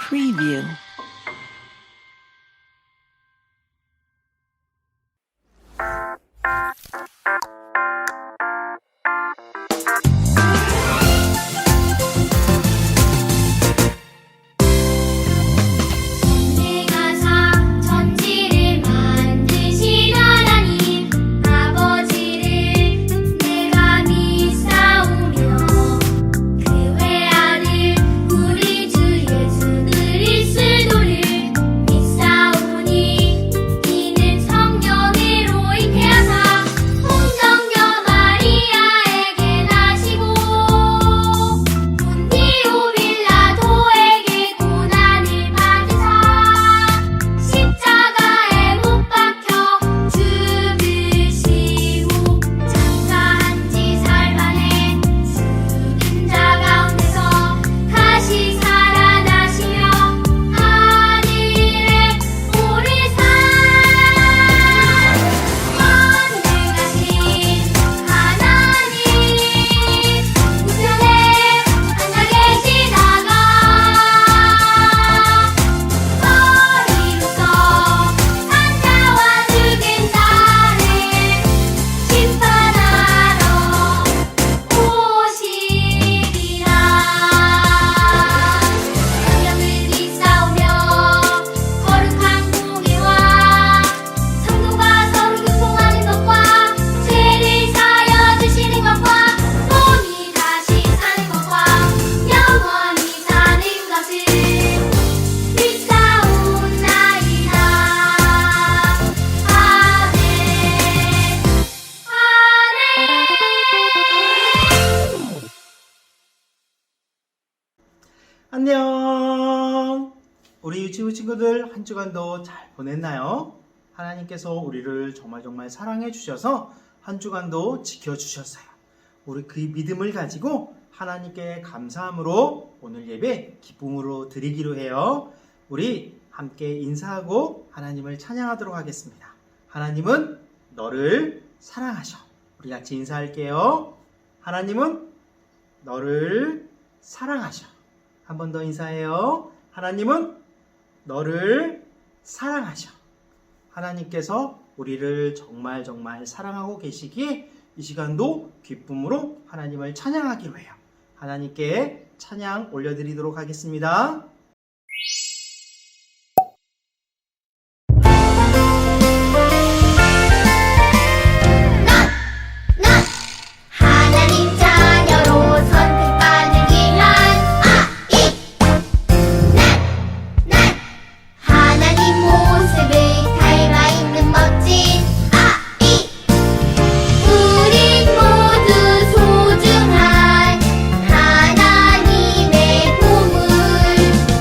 Preview. 안녕! 우리 유치부 친구들 한 주간도 잘 보냈나요? 하나님께서 우리를 정말 사랑해 주셔서 한 주간도 지켜주셨어요. 우리 그 믿음을 가지고 하나님께 감사함으로 오늘 예배 기쁨으로 드리기로 해요. 우리 함께 인사하고 하나님을 찬양하도록 하겠습니다. 하나님은 너를 사랑하셔. 우리 같이 인사할게요. 하나님은 너를 사랑하셔. 한 번 더 인사해요. 하나님은 너를 사랑하셔. 하나님께서 우리를 정말 사랑하고 계시기에 이 시간도 기쁨으로 하나님을 찬양하기로 해요. 하나님께 찬양 올려드리도록 하겠습니다. 하나님의 보물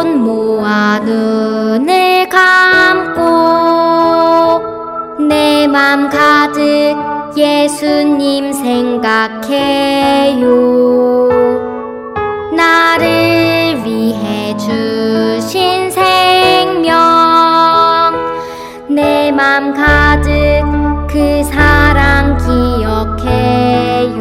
손 모아 눈을 감고 내 맘 가득 예수님 생각해요. 나를 위해 주신 생명 내 맘 가득 그 사랑 기억해요.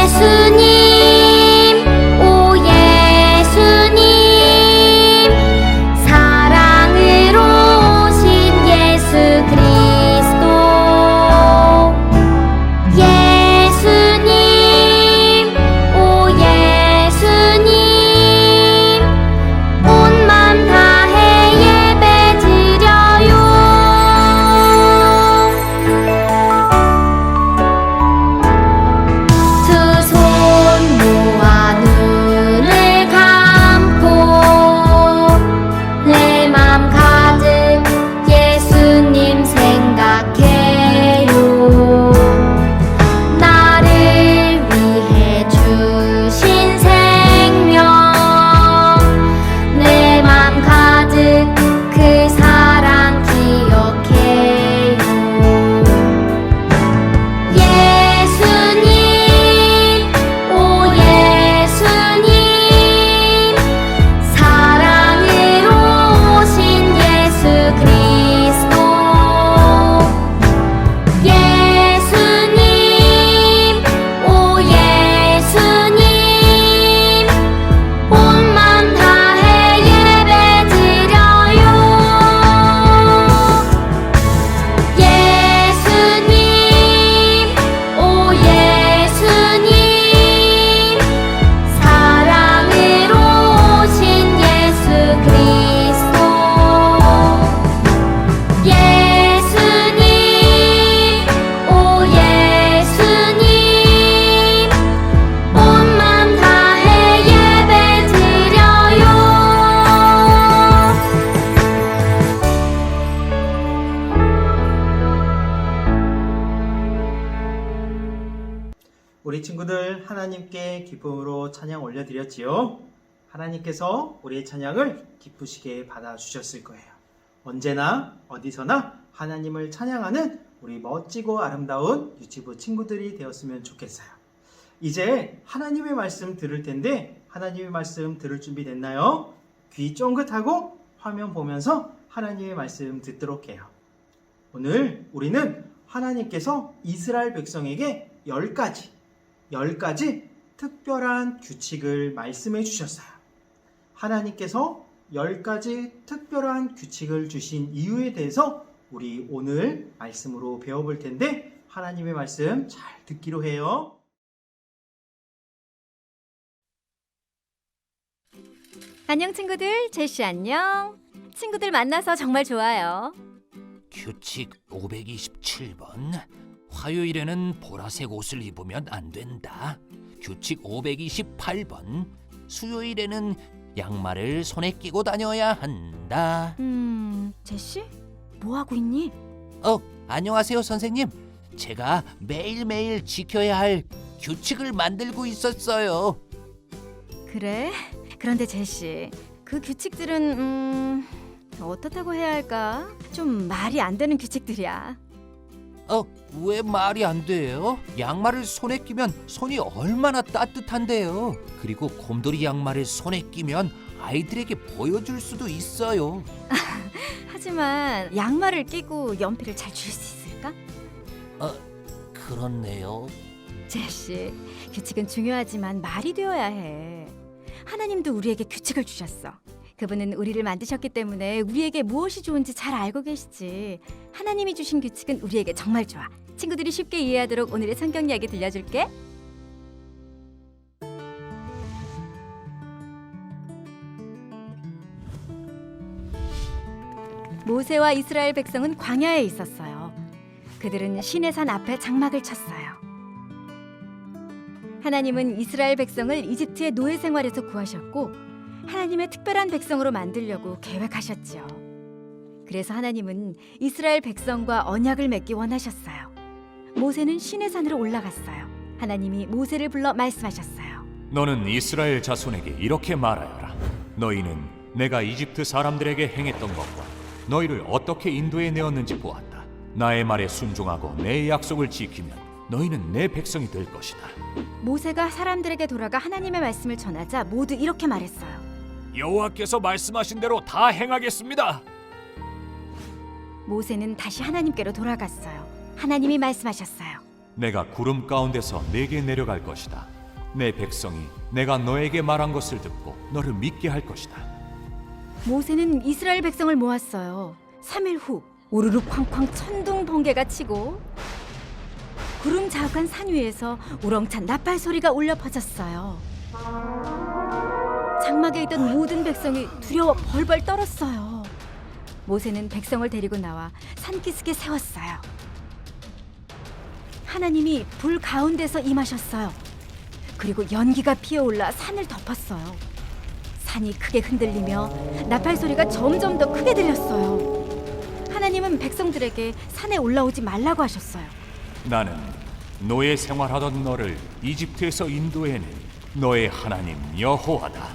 예수님 오 예수님 사랑으로 오신 예수 그리스도 예수님 오 예수님 온 맘 다해 예배 드려요. 두 손 모아 눈을 감고 내 맘 가득 예수님 생각해요. 나를 위해 주신 생명 내 맘 가득 그 사랑 기억해요. 예수님 오 예수님 사랑으로 오신 예수 그리스도 예수님 오 예수님 온 맘 다해 예배 드려요. 예수님 오 예수님 사랑으로 오신 예수 그리스도 예수님 오 예수님 온 맘 다해 예배 드려요. 우리 친구들 하나님께 기쁨으로 찬양 올려드렸지요. 하나님께서 우리의 찬양을 기쁘시게 받아주셨을 거예요. 언제나 어디서나 하나님을 찬양하는 우리 멋지고 아름다운 유치부 친구들이 되었으면 좋겠어요. 이제 하나님의 말씀 들을 텐데 하나님의 말씀 들을 준비 됐나요? 귀 쫑긋하고 화면 보면서 하나님의 말씀 듣도록 해요. 오늘 우리는 하나님께서 이스라엘 백성에게 10가지 특별한 규칙을 말씀해 주셨어요. 하나님께서 10가지 특별한 규칙을 주신 이유에 대해서 우리 오늘 말씀으로 배워볼 텐데 하나님의 말씀 잘 듣기로 해요. 안녕 친구들, 제시 안녕. 친구들 만나서 정말 좋아요. 규칙 527번. 화요일에는 보라색 옷을 입으면 안 된다. 규칙 528번. 수요일에는 양말을 손에 끼고 다녀야 한다. 제시? 뭐 하고 있니? 안녕하세요 선생님. 제가 매일매일 지켜야 할 규칙을 만들고 있었어요. 그래? 그런데 제시, 그 규칙들은 어떻다고 해야 할까? 좀 말이 안 되는 규칙들이야. 왜 말이 안 돼요? 양말을 손에 끼면 손이 얼마나 따뜻한데요. 그리고 곰돌이 양말을 손에 끼면 아이들에게 보여줄 수도 있어요. 하지만 양말을 끼고 연필을 잘 줄 수 있을까? 그렇네요. 제시, 규칙은 중요하지만 말이 되어야 해. 하나님도 우리에게 규칙을 주셨어. 그분은 우리를 만드셨기 때문에 우리에게 무엇이 좋은지 잘 알고 계시지. 하나님이 주신 규칙은 우리에게 정말 좋아. 친구들이 쉽게 이해하도록 오늘의 성경 이야기 들려줄게. 모세와 이스라엘 백성은 광야에 있었어요. 그들은 시내산 앞에 장막을 쳤어요. 하나님은 이스라엘 백성을 이집트의 노예 생활에서 구하셨고 하나님의 특별한 백성으로 만들려고 계획하셨지요. 그래서 하나님은 이스라엘 백성과 언약을 맺기 원하셨어요. 모세는 시내산으로 올라갔어요. 하나님이 모세를 불러 말씀하셨어요. 너는 이스라엘 자손에게 이렇게 말하여라. 너희는 내가 이집트 사람들에게 행했던 것과 너희를 어떻게 인도해 내었는지 보았다. 나의 말에 순종하고 내 약속을 지키면 너희는 내 백성이 될 것이다. 모세가 사람들에게 돌아가 하나님의 말씀을 전하자 모두 이렇게 말했어요. 여호와께서 말씀하신 대로 다 행하겠습니다. 모세는 다시 하나님께로 돌아갔어요. 하나님이 말씀하셨어요. 내가 구름 가운데서 내게 내려갈 것이다. 내 백성이 내가 너에게 말한 것을 듣고 너를 믿게 할 것이다. 모세는 이스라엘 백성을 모았어요. 3일 후 우르르 쾅쾅 천둥 번개가 치고 구름 자욱한 산 위에서 우렁찬 나팔 소리가 울려 퍼졌어요. 장막에 있던 모든 백성이 두려워 벌벌 떨었어요. 모세는 백성을 데리고 나와 산기슭에 세웠어요. 하나님이 불 가운데서 임하셨어요. 그리고 연기가 피어올라 산을 덮었어요. 산이 크게 흔들리며 나팔 소리가 점점 더 크게 들렸어요. 하나님은 백성들에게 산에 올라오지 말라고 하셨어요. 나는 노예 생활하던 너를 이집트에서 인도해낸 너의 하나님 여호와다.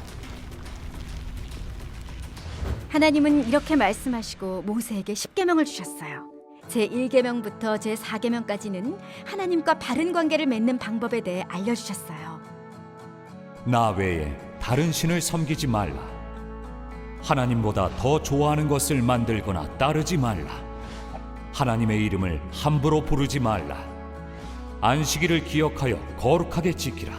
하나님은 이렇게 말씀하시고 모세에게 십계명을 주셨어요. 제1계명부터 제4계명까지는 하나님과 바른 관계를 맺는 방법에 대해 알려주셨어요. 나 외에 다른 신을 섬기지 말라. 하나님보다 더 좋아하는 것을 만들거나 따르지 말라. 하나님의 이름을 함부로 부르지 말라. 안식일을 기억하여 거룩하게 지키라.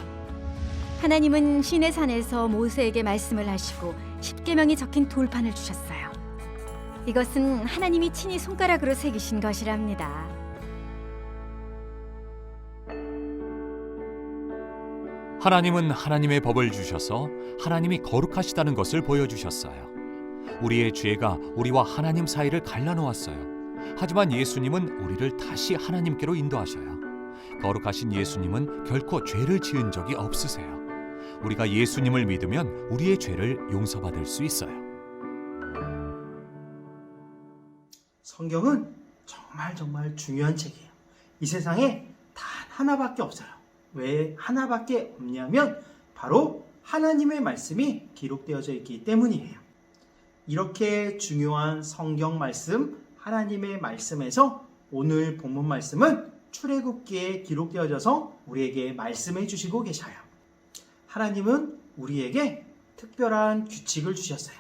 하나님은 시내산에서 모세에게 말씀을 하시고 십계명이 적힌 돌판을 주셨어요. 이것은 하나님이 친히 손가락으로 새기신 것이랍니다. 하나님은 하나님의 법을 주셔서 하나님이 거룩하시다는 것을 보여주셨어요. 우리의 죄가 우리와 하나님 사이를 갈라놓았어요. 하지만 예수님은 우리를 다시 하나님께로 인도하셔요. 거룩하신 예수님은 결코 죄를 지은 적이 없으세요. 우리가 예수님을 믿으면 우리의 죄를 용서받을 수 있어요. 성경은 정말 중요한 책이에요. 이 세상에 단 하나밖에 없어요. 왜 하나밖에 없냐면 바로 하나님의 말씀이 기록되어져 있기 때문이에요. 이렇게 중요한 성경 말씀, 하나님의 말씀에서 오늘 본문 말씀은 출애굽기에 기록되어져서 우리에게 말씀해 주시고 계셔요. 하나님은 우리에게 특별한 규칙을 주셨어요.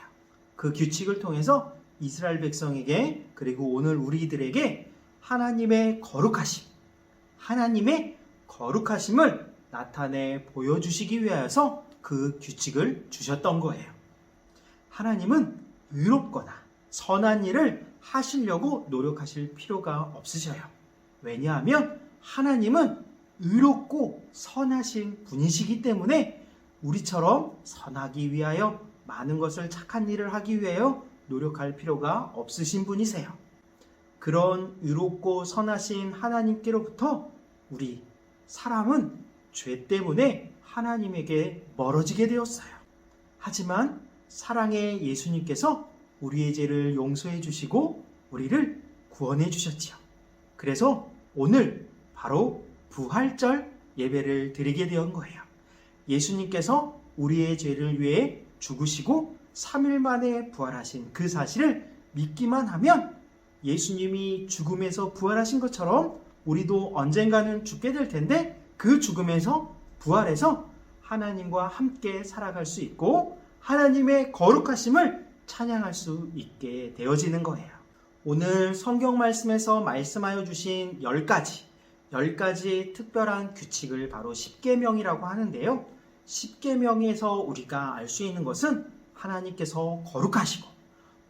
그 규칙을 통해서 이스라엘 백성에게 그리고 오늘 우리들에게 하나님의 거룩하심을 나타내 보여주시기 위하여서 그 규칙을 주셨던 거예요. 하나님은 의롭거나 선한 일을 하시려고 노력하실 필요가 없으셔요. 왜냐하면 하나님은 의롭고 선하신 분이시기 때문에 우리처럼 선하기 위하여 많은 것을 착한 일을 하기 위하여 노력할 필요가 없으신 분이세요. 그런 의롭고 선하신 하나님께로부터 우리 사람은 죄 때문에 하나님에게 멀어지게 되었어요. 하지만 사랑의 예수님께서 우리의 죄를 용서해 주시고 우리를 구원해 주셨지요. 그래서 오늘 바로 부활절 예배를 드리게 된 거예요. 예수님께서 우리의 죄를 위해 죽으시고 3일 만에 부활하신 그 사실을 믿기만 하면 예수님이 죽음에서 부활하신 것처럼 우리도 언젠가는 죽게 될 텐데 그 죽음에서 부활해서 하나님과 함께 살아갈 수 있고 하나님의 거룩하심을 찬양할 수 있게 되어지는 거예요. 오늘 성경 말씀에서 말씀하여 주신 10가지 특별한 규칙을 바로 십계명이라고 하는데요. 십계명에서 우리가 알 수 있는 것은 하나님께서 거룩하시고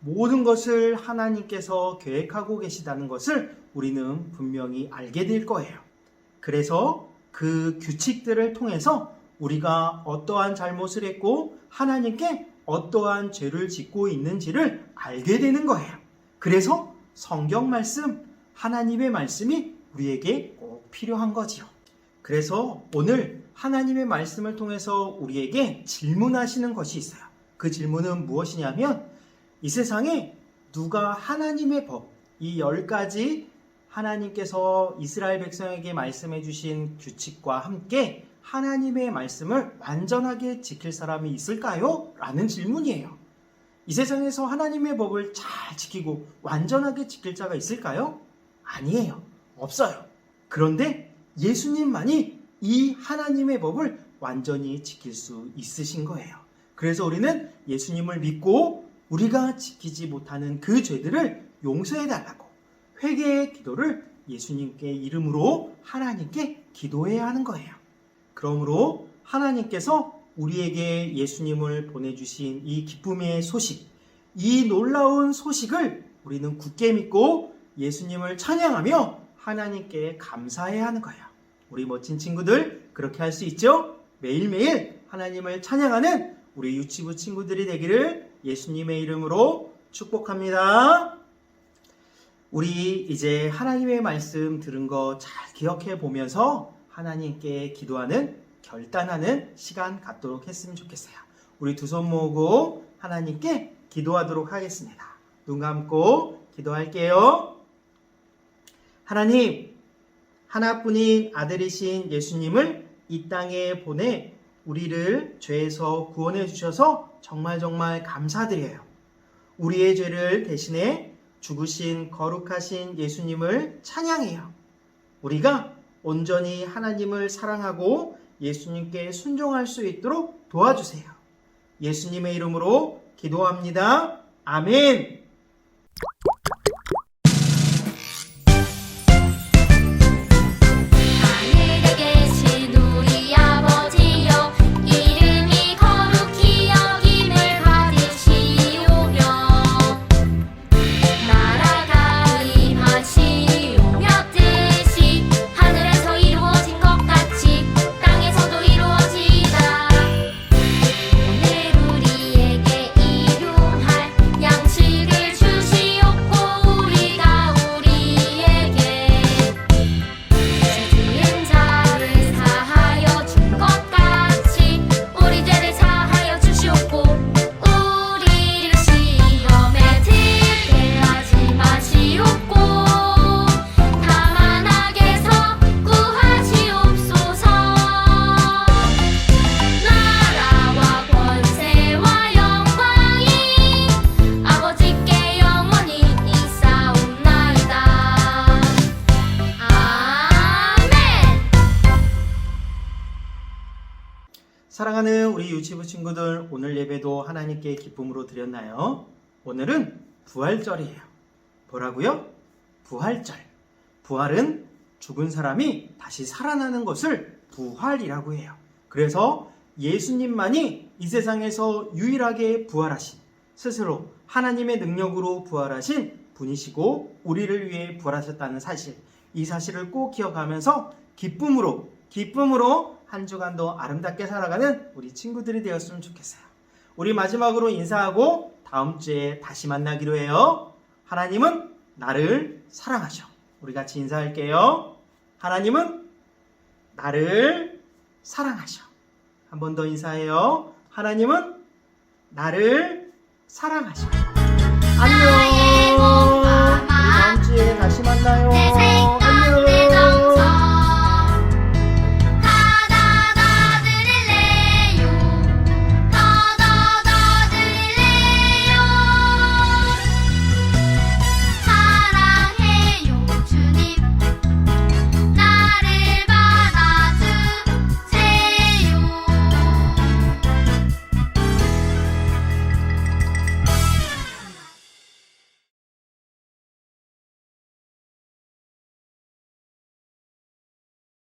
모든 것을 하나님께서 계획하고 계시다는 것을 우리는 분명히 알게 될 거예요. 그래서 그 규칙들을 통해서 우리가 어떠한 잘못을 했고 하나님께 어떠한 죄를 짓고 있는지를 알게 되는 거예요. 그래서 성경 말씀, 하나님의 말씀이 우리에게 꼭 필요한 거지요. 그래서 오늘 하나님의 말씀을 통해서 우리에게 질문하시는 것이 있어요. 그 질문은 무엇이냐면 이 세상에 누가 하나님의 법, 이 10가지 하나님께서 이스라엘 백성에게 말씀해 주신 규칙과 함께 하나님의 말씀을 완전하게 지킬 사람이 있을까요? 라는 질문이에요. 이 세상에서 하나님의 법을 잘 지키고 완전하게 지킬 자가 있을까요? 아니에요. 없어요. 그런데 예수님만이 이 하나님의 법을 완전히 지킬 수 있으신 거예요. 그래서 우리는 예수님을 믿고 우리가 지키지 못하는 그 죄들을 용서해 달라고 회개의 기도를 예수님께 이름으로 하나님께 기도해야 하는 거예요. 그러므로 하나님께서 우리에게 예수님을 보내주신 이 기쁨의 소식, 이 놀라운 소식을 우리는 굳게 믿고 예수님을 찬양하며 하나님께 감사해야 하는 거예요. 우리 멋진 친구들 그렇게 할 수 있죠? 매일매일 하나님을 찬양하는 우리 유치부 친구들이 되기를 예수님의 이름으로 축복합니다. 우리 이제 하나님의 말씀 들은 거 잘 기억해 보면서 하나님께 기도하는 결단하는 시간 갖도록 했으면 좋겠어요. 우리 두 손 모으고 하나님께 기도하도록 하겠습니다. 눈 감고 기도할게요. 하나님, 하나뿐인 아들이신 예수님을 이 땅에 보내 우리를 죄에서 구원해 주셔서 정말 감사드려요. 우리의 죄를 대신해 죽으신 거룩하신 예수님을 찬양해요. 우리가 온전히 하나님을 사랑하고 예수님께 순종할 수 있도록 도와주세요. 예수님의 이름으로 기도합니다. 아멘. 하늘에 계신 우리 아버지여 이름이 거룩히 여김을 받으시오며 나라가 임하시오며 뜻이 하늘에서 이루어진 것 같이 땅에서도 이루어지이다. 오늘 우리에게 일용할 양식을 주시옵고 우리가 우리에게 지은 자를 사하여 준 것 같이 우리 죄를 사하여 주시옵고 우리를 시험에 들게 하지 마시옵고 다만 악에서 구하시옵소서. 나라와 권세와 영광이 아버지께 영원히 있사옵나이다. 아멘. 사랑하는 우리 유치부 친구들, 오늘 예배도 하나님께 기쁨으로 드렸나요? 오늘은 부활절이에요. 뭐라고요? 부활절. 부활은 죽은 사람이 다시 살아나는 것을 부활이라고 해요. 그래서 예수님만이 이 세상에서 유일하게 부활하신, 스스로 하나님의 능력으로 부활하신 분이시고 우리를 위해 부활하셨다는 사실, 이 사실을 꼭 기억하면서 기쁨으로 한 주간도 아름답게 살아가는 우리 친구들이 되었으면 좋겠어요. 우리 마지막으로 인사하고 다음 주에 다시 만나기로 해요. 하나님은 나를 사랑하셔. 우리 같이 인사할게요. 하나님은 나를 사랑하셔. 한 번 더 인사해요. 하나님은 나를 사랑하셔. 안녕. 우리 다음 주에 다시 만나요. 내 생각